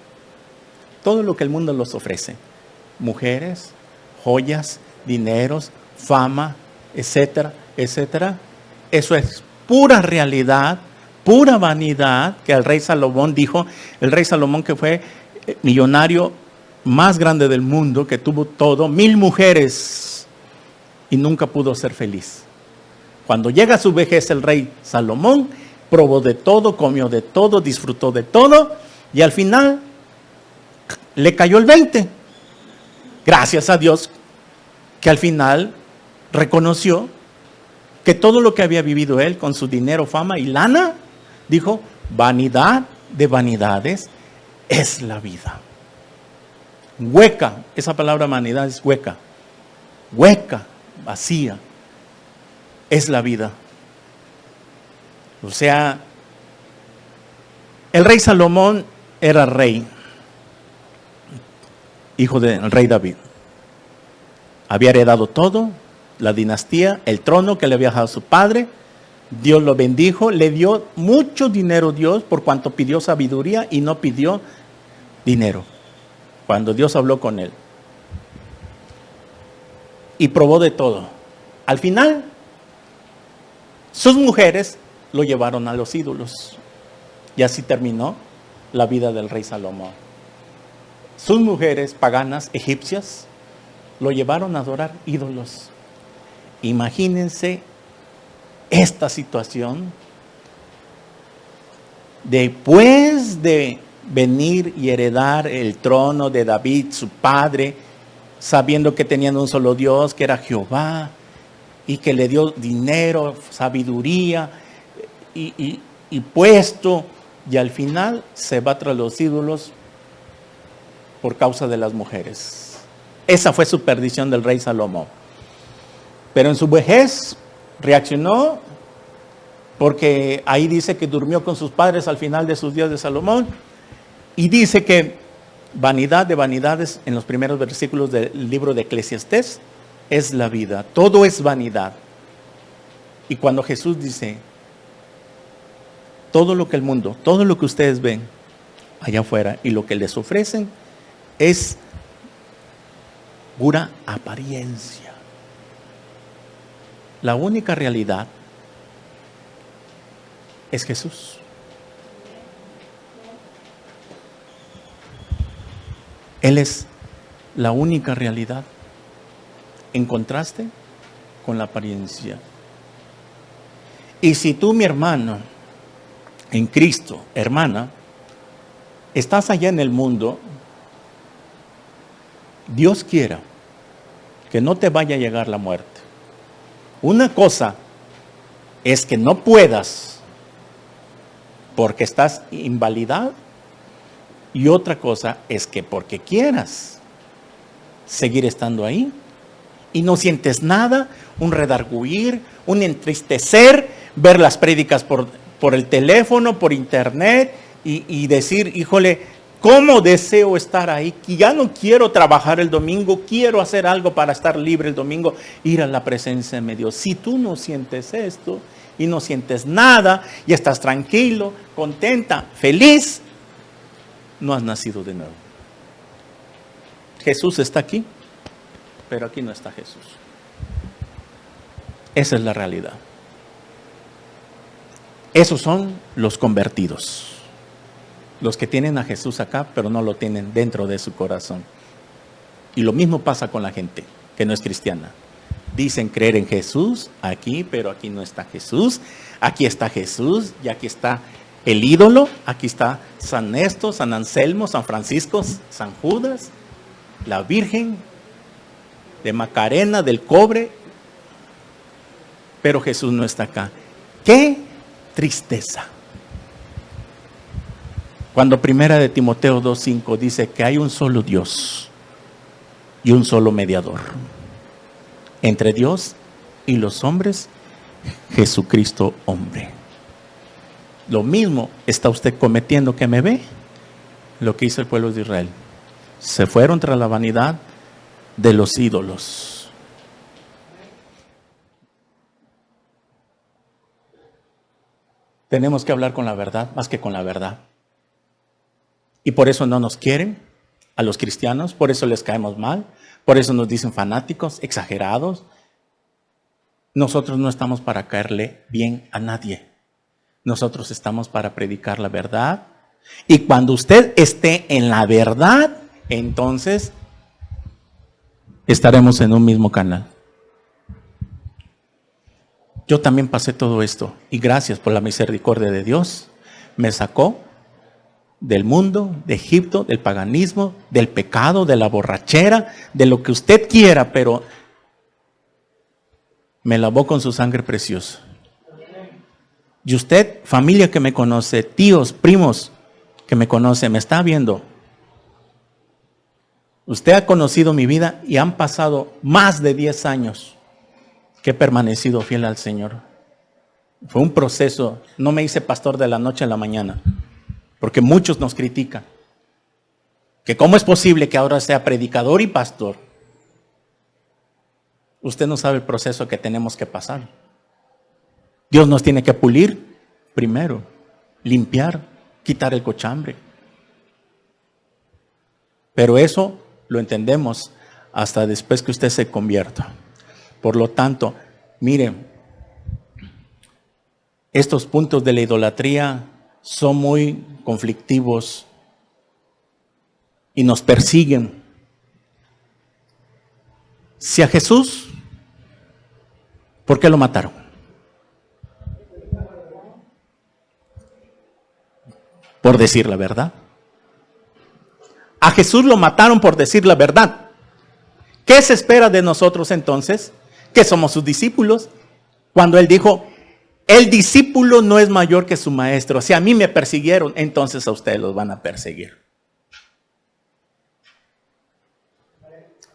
Todo lo que el mundo los ofrece, mujeres, joyas, dineros, fama, etcétera, etcétera, eso es pura realidad, pura vanidad, que el rey Salomón dijo. El rey Salomón, que fue millonario más grande del mundo, que tuvo todo, 1000 mujeres, y nunca pudo ser feliz. Cuando llega a su vejez el rey Salomón, probó de todo, comió de todo, disfrutó de todo, y al final le cayó el 20. Gracias a Dios que al final reconoció que todo lo que había vivido él con su dinero, fama y lana, dijo: vanidad de vanidades es la vida. Hueca, esa palabra vanidad es hueca, vacía, es la vida. O sea, el rey Salomón era rey, hijo del rey David. Había heredado todo, la dinastía, el trono que le había dejado su padre. Dios lo bendijo, le dio mucho dinero Dios, por cuanto pidió sabiduría y no pidió dinero, cuando Dios habló con él. Y probó de todo. Al final, sus mujeres lo llevaron a los ídolos. Y así terminó la vida del rey Salomón. Sus mujeres paganas, egipcias, lo llevaron a adorar ídolos. Imagínense esta situación. Después de venir y heredar el trono de David, su padre, sabiendo que tenían un solo Dios, que era Jehová, y que le dio dinero, sabiduría y puesto, y al final se va tras los ídolos por causa de las mujeres. Esa fue su perdición del rey Salomón. Pero en su vejez reaccionó, porque ahí dice que durmió con sus padres al final de sus días de Salomón, y dice que vanidad de vanidades, en los primeros versículos del libro de Eclesiastés, es la vida. Todo es vanidad. Y cuando Jesús dice, todo lo que el mundo, todo lo que ustedes ven allá afuera y lo que les ofrecen es pura apariencia. La única realidad es Jesús. Él es la única realidad, en contraste con la apariencia. Y si tú, mi hermano, en Cristo, hermana, estás allá en el mundo, Dios quiera que no te vaya a llegar la muerte. Una cosa es que no puedas porque estás invalidado, y otra cosa es que porque quieras seguir estando ahí y no sientes nada, un redarguir, un entristecer, ver las prédicas por el teléfono, por internet y decir, híjole, ¿cómo deseo estar ahí? Ya no quiero trabajar el domingo, quiero hacer algo para estar libre el domingo, ir a la presencia de Dios. Si tú no sientes esto y no sientes nada y estás tranquilo, contenta, feliz, no has nacido de nuevo. Jesús está aquí, pero aquí no está Jesús. Esa es la realidad. Esos son los convertidos. Los que tienen a Jesús acá, pero no lo tienen dentro de su corazón. Y lo mismo pasa con la gente que no es cristiana. Dicen creer en Jesús aquí, pero aquí no está Jesús. Aquí está Jesús y aquí está el ídolo. Aquí está San Néstor, San Anselmo, San Francisco, San Judas, la Virgen de Macarena, del Cobre. Pero Jesús no está acá. ¡Qué tristeza! Cuando primera de Timoteo 2:5 dice que hay un solo Dios y un solo mediador entre Dios y los hombres, Jesucristo hombre. Lo mismo está usted cometiendo que me ve, lo que hizo el pueblo de Israel. Se fueron tras la vanidad de los ídolos. Tenemos que hablar con la verdad más que con la verdad. Y por eso no nos quieren a los cristianos, por eso les caemos mal, por eso nos dicen fanáticos, exagerados. Nosotros no estamos para caerle bien a nadie. Nosotros estamos para predicar la verdad. Y cuando usted esté en la verdad, entonces estaremos en un mismo canal. Yo también pasé todo esto y gracias por la misericordia de Dios me sacó del mundo, de Egipto, del paganismo, del pecado, de la borrachera, de lo que usted quiera, pero me lavó con su sangre preciosa. Y usted, familia que me conoce, tíos, primos que me conocen, me está viendo. Usted ha conocido mi vida y han pasado más de 10 años que he permanecido fiel al Señor. Fue un proceso, no me hice pastor de la noche a la mañana. Porque muchos nos critican. Que cómo es posible que ahora sea predicador y pastor. Usted no sabe el proceso que tenemos que pasar. Dios nos tiene que pulir primero, limpiar, quitar el cochambre. Pero eso lo entendemos hasta después que usted se convierta. Por lo tanto, miren, estos puntos de la idolatría son muy conflictivos y nos persiguen. Si a Jesús, ¿por qué lo mataron? Por decir la verdad. A Jesús lo mataron por decir la verdad. ¿Qué se espera de nosotros entonces? Que somos sus discípulos. Cuando Él dijo, el discípulo no es mayor que su maestro. Si a mí me persiguieron, entonces a ustedes los van a perseguir.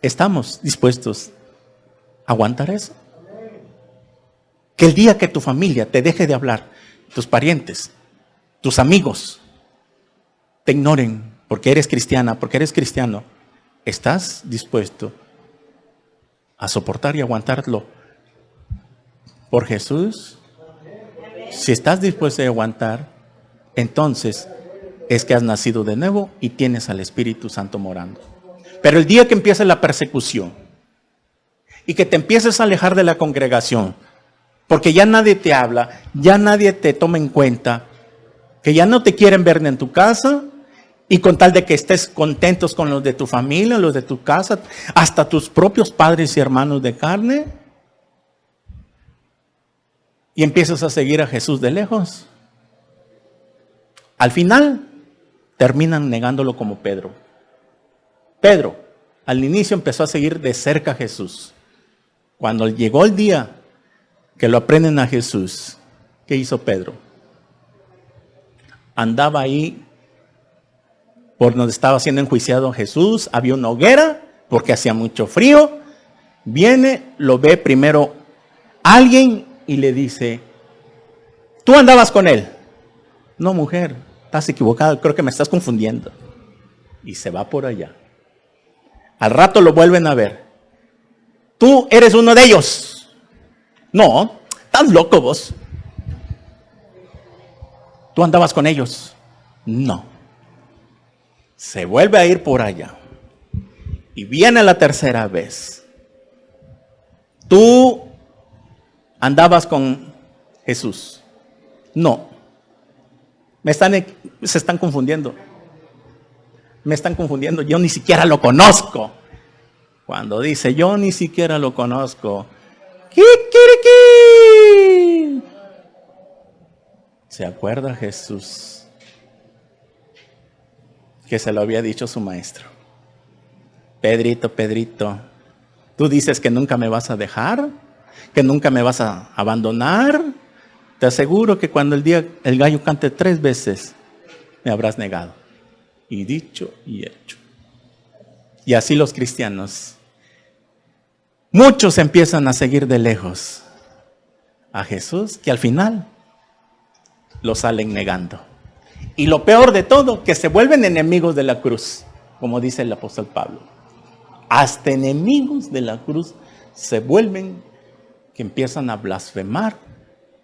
¿Estamos dispuestos a aguantar eso? Que el día que tu familia te deje de hablar, tus parientes, tus amigos, te ignoren porque eres cristiana, porque eres cristiano, ¿estás dispuesto a soportar y aguantarlo por Jesús, si estás dispuesto a aguantar, entonces es que has nacido de nuevo y tienes al Espíritu Santo morando. Pero el día que empiece la persecución y que te empieces a alejar de la congregación, porque ya nadie te habla, ya nadie te toma en cuenta, que ya no te quieren ver en tu casa, y con tal de que estés contentos con los de tu familia, los de tu casa, hasta tus propios padres y hermanos de carne, y empiezas a seguir a Jesús de lejos, al final terminan negándolo como Pedro. Pedro al inicio empezó a seguir de cerca a Jesús. Cuando llegó el día que lo aprenden a Jesús, ¿qué hizo Pedro? Andaba ahí por donde estaba siendo enjuiciado Jesús, había una hoguera porque hacía mucho frío. Viene, lo ve primero alguien y le dice: ¿tú andabas con él? No, mujer, estás equivocada, creo que me estás confundiendo. Y se va por allá. Al rato lo vuelven a ver. ¿Tú eres uno de ellos? No, estás loco vos. ¿Tú andabas con ellos? No. Se vuelve a ir por allá. Y viene la tercera vez. ¿Tú andabas con Jesús? No. Se están confundiendo. Me están confundiendo. Yo ni siquiera lo conozco. Cuando dice yo ni siquiera lo conozco, ¡kikiriki! ¿Se acuerda Jesús que se lo había dicho su maestro? Pedrito, Pedrito, tú dices que nunca me vas a dejar, que nunca me vas a abandonar. Te aseguro que cuando el gallo cante 3 veces, me habrás negado. Y dicho y hecho. Y así los cristianos, muchos empiezan a seguir de lejos a Jesús, que al final lo salen negando. Y lo peor de todo, que se vuelven enemigos de la cruz, como dice el apóstol Pablo. Hasta enemigos de la cruz se vuelven, que empiezan a blasfemar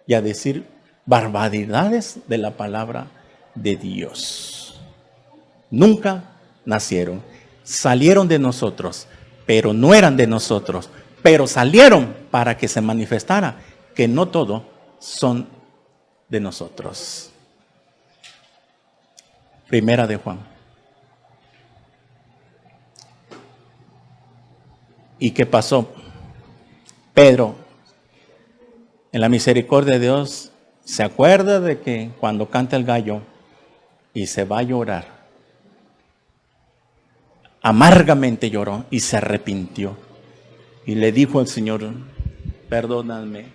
y a decir barbaridades de la palabra de Dios. Nunca nacieron, salieron de nosotros, pero no eran de nosotros, pero salieron para que se manifestara que no todos son de nosotros. Primera de Juan. ¿Y qué pasó? Pedro, en la misericordia de Dios, se acuerda de que cuando canta el gallo y se va a llorar, amargamente lloró y se arrepintió. Y le dijo al Señor: perdóname,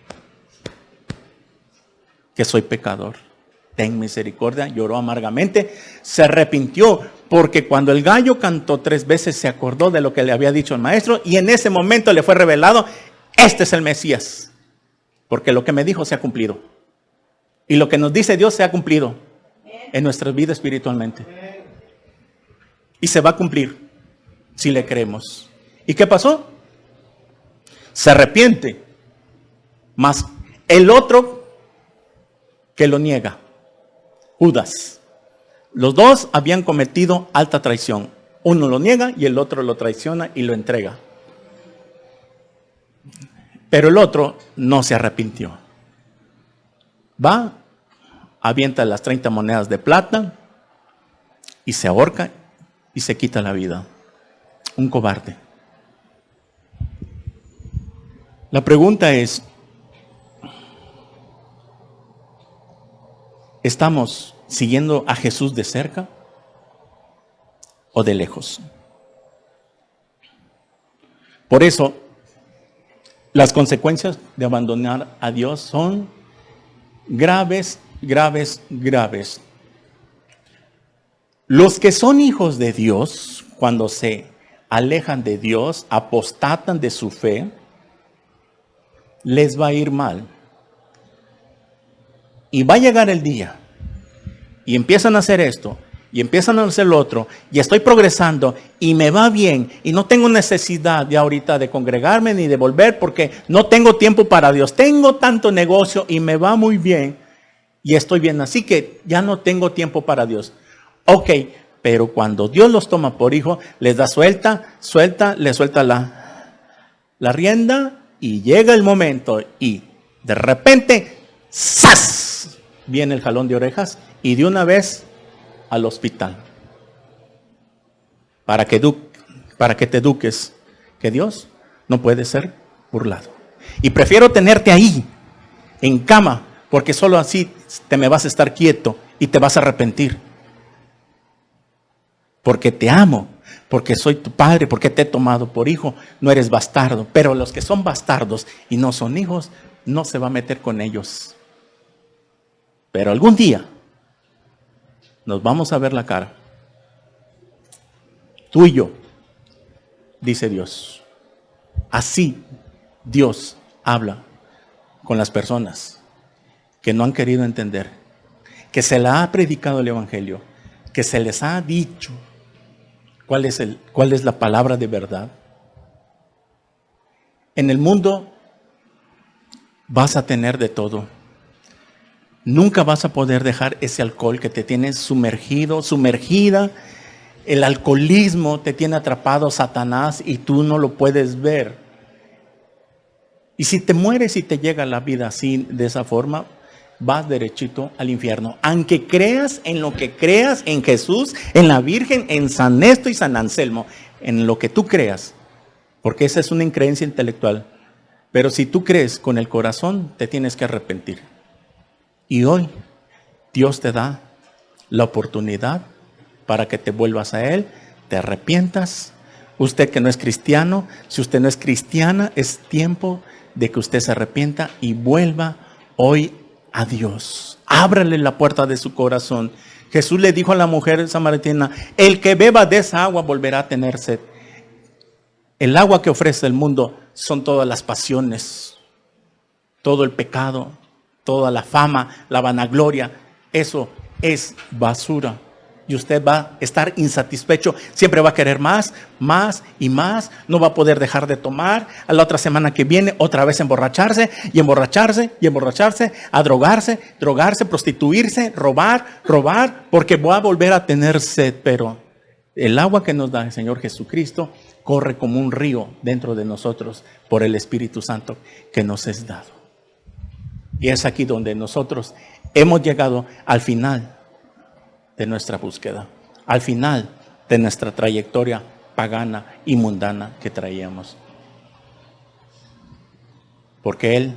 que soy pecador. Ten misericordia. Lloró amargamente, se arrepintió, porque cuando el gallo cantó 3 veces se acordó de lo que le había dicho el maestro, y en ese momento le fue revelado: este es el Mesías, porque lo que me dijo se ha cumplido. Y lo que nos dice Dios se ha cumplido en nuestra vida espiritualmente. Y se va a cumplir si le creemos. ¿Y qué pasó? Se arrepiente. Mas el otro que lo niega, Judas. Los dos habían cometido alta traición. Uno lo niega y el otro lo traiciona y lo entrega. Pero el otro no se arrepintió. Va, avienta las 30 monedas de plata y se ahorca y se quita la vida. Un cobarde. La pregunta es: ¿estamos siguiendo a Jesús de cerca o de lejos? Por eso, las consecuencias de abandonar a Dios son graves, graves, graves. Los que son hijos de Dios, cuando se alejan de Dios, apostatan de su fe, les va a ir mal. Y va a llegar el día, y empiezan a hacer esto, y empiezan a hacer lo otro, y estoy progresando, y me va bien, y no tengo necesidad ya ahorita de congregarme ni de volver, porque no tengo tiempo para Dios. Tengo tanto negocio y me va muy bien, y estoy bien, así que ya no tengo tiempo para Dios. Ok, pero cuando Dios los toma por hijo, les da le suelta la rienda, y llega el momento, y de repente, ¡zas!, viene el jalón de orejas, y de una vez al hospital. Para que te eduques que Dios no puede ser burlado. Y prefiero tenerte ahí, en cama, porque solo así te me vas a estar quieto y te vas a arrepentir. Porque te amo, porque soy tu padre, porque te he tomado por hijo. No eres bastardo, pero los que son bastardos y no son hijos, no se va a meter con ellos. Pero algún día nos vamos a ver la cara. Tú y yo, dice Dios. Así Dios habla con las personas que no han querido entender, que se les ha predicado el evangelio, que se les ha dicho cuál es la palabra de verdad. En el mundo vas a tener de todo. Nunca vas a poder dejar ese alcohol que te tiene sumergido, sumergida. El alcoholismo te tiene atrapado, Satanás, y tú no lo puedes ver. Y si te mueres y te llega la vida así, de esa forma, vas derechito al infierno. Aunque creas en lo que creas, en Jesús, en la Virgen, en San Néstor y San Anselmo, en lo que tú creas, porque esa es una increencia intelectual. Pero si tú crees con el corazón, te tienes que arrepentir. Y hoy Dios te da la oportunidad para que te vuelvas a Él, te arrepientas. Usted que no es cristiano, si usted no es cristiana, es tiempo de que usted se arrepienta y vuelva hoy a Dios. Ábrale la puerta de su corazón. Jesús le dijo a la mujer samaritana: el que beba de esa agua volverá a tener sed. El agua que ofrece el mundo son todas las pasiones, todo el pecado, toda la fama, la vanagloria. Eso es basura. Y usted va a estar insatisfecho. Siempre va a querer más, más y más. No va a poder dejar de tomar. A la otra semana que viene, otra vez emborracharse y emborracharse y emborracharse, a drogarse, prostituirse, robar, porque va a volver a tener sed. Pero el agua que nos da el Señor Jesucristo corre como un río dentro de nosotros por el Espíritu Santo que nos es dado. Y es aquí donde nosotros hemos llegado al final de nuestra búsqueda, al final de nuestra trayectoria pagana y mundana que traíamos. Porque Él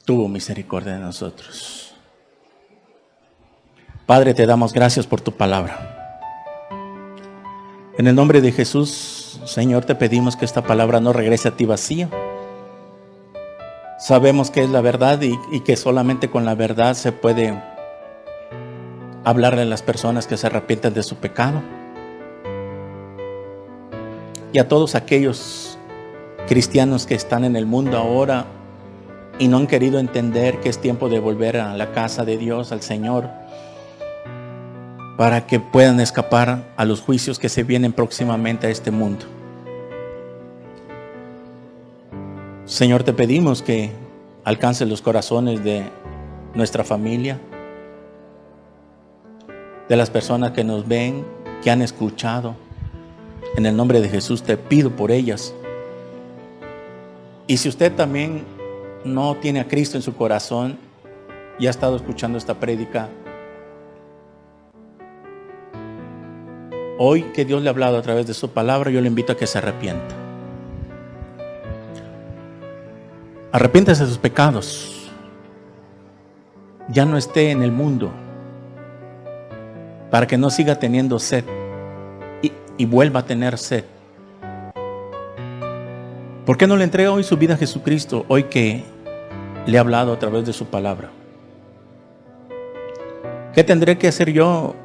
tuvo misericordia de nosotros. Padre, te damos gracias por tu palabra. En el nombre de Jesús, Señor, te pedimos que esta palabra no regrese a ti vacía. Sabemos que es la verdad y que solamente con la verdad se puede hablarle a las personas que se arrepienten de su pecado. Y a todos aquellos cristianos que están en el mundo ahora y no han querido entender que es tiempo de volver a la casa de Dios, al Señor, para que puedan escapar a los juicios que se vienen próximamente a este mundo. Señor, te pedimos que alcances los corazones de nuestra familia, de las personas que nos ven, que han escuchado. En el nombre de Jesús te pido por ellas. Y si usted también no tiene a Cristo en su corazón y ha estado escuchando esta prédica, hoy que Dios le ha hablado a través de su palabra, yo le invito a que se arrepienta. Arrepiéntase de sus pecados. Ya no esté en el mundo, para que no siga teniendo sed y vuelva a tener sed. ¿Por qué no le entrega hoy su vida a Jesucristo, hoy que le ha hablado a través de su palabra? ¿Qué tendré que hacer yo?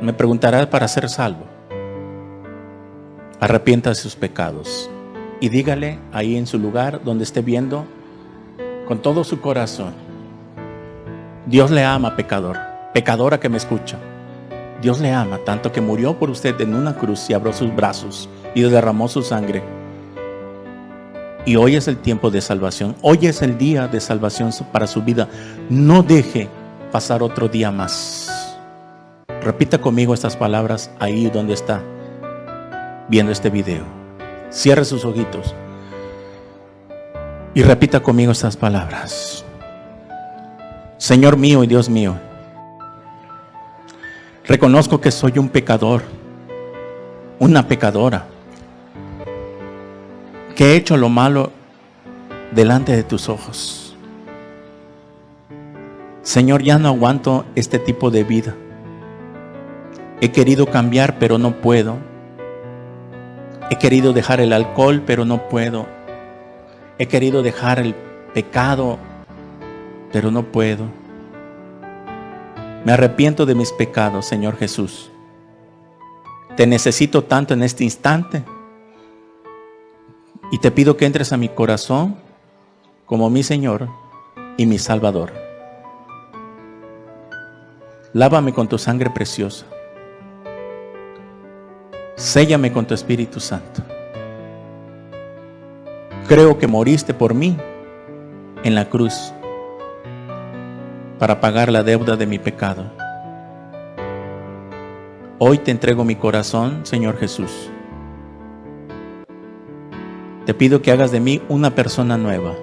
Me preguntará, para ser salvo. Arrepiéntase de sus pecados y dígale ahí en su lugar donde esté viendo, con todo su corazón: Dios le ama, pecador, pecadora que me escucha. Dios le ama tanto que murió por usted en una cruz y abrió sus brazos y derramó su sangre. Y hoy es el tiempo de salvación. Hoy es el día de salvación para su vida. No deje pasar otro día más. Repita conmigo estas palabras ahí donde está viendo este video. Cierre sus ojitos y repita conmigo estas palabras. Señor mío y Dios mío, reconozco que soy un pecador, una pecadora, que he hecho lo malo delante de tus ojos. Señor, ya no aguanto este tipo de vida. He querido cambiar, pero no puedo. He querido dejar el alcohol, pero no puedo. He querido dejar el pecado, pero no puedo. Me arrepiento de mis pecados, Señor Jesús. Te necesito tanto en este instante. Y te pido que entres a mi corazón como mi Señor y mi Salvador. Lávame con tu sangre preciosa. Séllame con tu Espíritu Santo. Creo que moriste por mí en la cruz para pagar la deuda de mi pecado. Hoy te entrego mi corazón, Señor Jesús. Te pido que hagas de mí una persona nueva.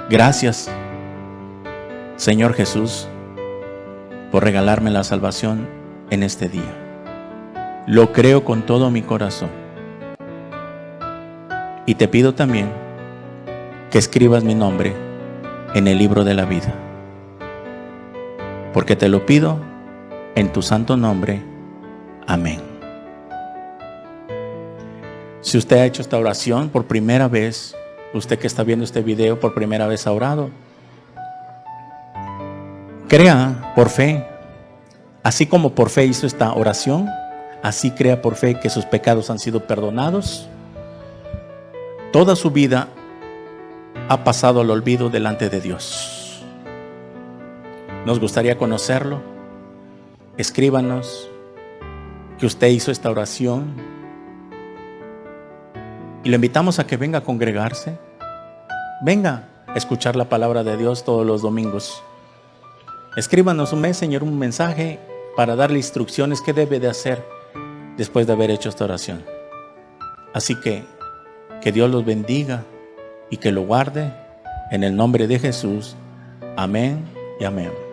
Gracias, Señor Jesús, por regalarme la salvación en este día. Lo creo con todo mi corazón. Y te pido también que escribas mi nombre en el libro de la vida. Porque te lo pido en tu santo nombre. Amén. Si usted ha hecho esta oración por primera vez, usted que está viendo este video por primera vez ha orado, crea por fe. Así como por fe hizo esta oración, así crea por fe que sus pecados han sido perdonados. Toda su vida ha pasado al olvido delante de Dios. Nos gustaría conocerlo. Escríbanos que usted hizo esta oración y lo invitamos a que venga a congregarse. Venga a escuchar la palabra de Dios todos los domingos. Escríbanos un mensaje para darle instrucciones qué debe de hacer después de haber hecho esta oración. Así que Dios los bendiga y que lo guarde en el nombre de Jesús. Amén y amén.